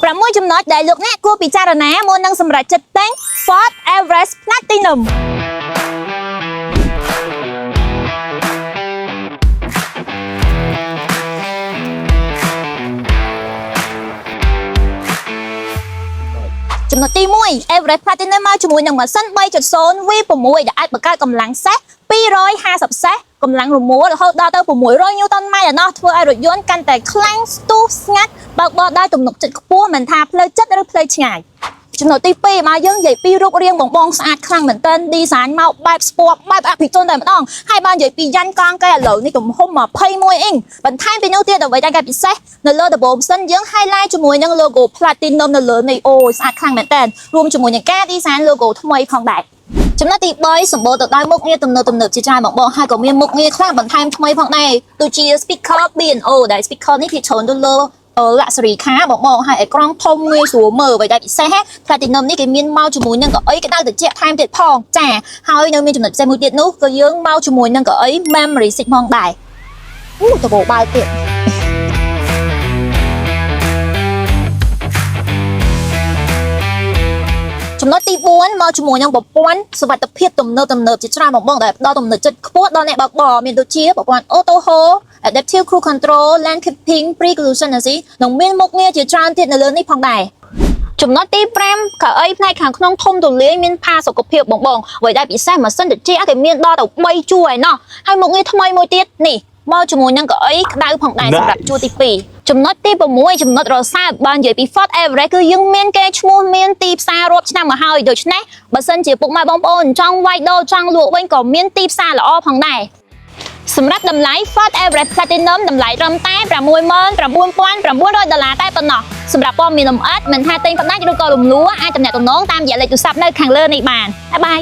6 ចំណុចដែលលោកអ្នកគួរពិចារណាមុននឹងសម្រេចចិត្តទិញ Ford Everest Platinum ចំណុចទី1 Everest Platinum មកជាមួយនឹងម៉ាស៊ីន 3.0 V6 ដែលអាចបង្កើតកម្លាំងសេះ 250 សេះកម្លាំងរមួលរហូតដល់ទៅ 600 Newton ម៉ែត្រឯណោះធ្វើឲ្យរថយន្តកាន់តែខ្លាំងស្ទុះស្ងាត់បើកបរដោយទំនុកចិត្តខ្ពស់មិនថាផ្លូវចិត្តឬផ្លូវឆ្ងាយចំណុចទី2មកយើងនិយាយពីរូបរាងបងស្អាតខ្លាំងមែនទែន design មកបែប sport បែបអភិជនតែម្ដងហើយបាននិយាយពីយ៉ាន់កង់កែឥឡូវនេះទំហំ21 inch បន្ថែមពីនោះទៀតអ្វីដែលគេពិសេសនៅលើដំបូលម៉ាស៊ីនយើង highlight ជាមួយនឹង logo Platinum នៅលើនេះអូស្អាតខ្លាំងមែនទែនរួមជាមួយនឹងការ design logo ថ្មីផងដែរចំណុចទី3សម្បូរទៅដោយមុខងារទំនើបជាច្រើនបងហើយក៏មានមុខងារខ្លះបន្ថែមថ្មីផងដែរដូចជា speaker B&O ដែល speaker នេះភាគច្រើនទៅលើluxury car បងហើយអេក្រង់ធំងាយស្រួលមើលអ្វីដែលពិសេស Platinum នេះគេមានមកជាមួយនឹងកៅអីក្តៅត្រជាក់ថែមទៀតផងចាហើយនៅមានចំណុចពិសេសមួយទៀតនោះក៏យើងមកជាមួយនឹងកៅអី memory stick ផងដែរតបោបើទៀតចំណុចទី4មកជាមួយនឹងប្រព័ន្ធសុវត្ថិភាពទំនើបជាច្រើនបងដែលផ្ដល់ទំនុកចិត្តខ្ពស់ដល់អ្នកបើកបរមានដូចជាប្រព័ន្ធ Auto Hold Adaptive Cruise Control Lane Keeping Preclusion និងមានមុខងារជាច្រើនទៀតនៅលើនេះផងដែរចំណុចទី5កៅអីផ្នែកខាងក្នុងធំទូលាយមានផាសុខភាពបងអ្វីដែលពិសេសម៉ាស៊ីនត្រជាក់គេមានដល់ទៅ3ជួរឯណោះហើយមុខងារថ្មីមួយទៀតនេះមកជាមួយនឹងកៅអីក្តៅផងដែរសម្រាប់ជួរទី2ចំណុចទី6ចំណុចរសើបបាននិយាយពី Ford Everest គឺយើងមានកេរ្តិ៍ឈ្មោះមានទីផ្សាររាប់ឆ្នាំមកហើយដូច្នេះបើសិនជាពុកម៉ែបងប្អូនចង់វាយដូរចង់លក់វិញក៏មានទីផ្សារល្អផងដែរសម្រាប់តម្លៃ Ford Everest Platinum តម្លៃត្រឹមតែ $69,900 តែប៉ុណ្ណោះសម្រាប់ព័ត៌មានលម្អិតមិនថាទិញផ្ដាច់ឬក៏រំលោះអាចទំនាក់ទំនងតាមរយៈលេខទូរស័ព្ទនៅខាងលើនេះបានបាយ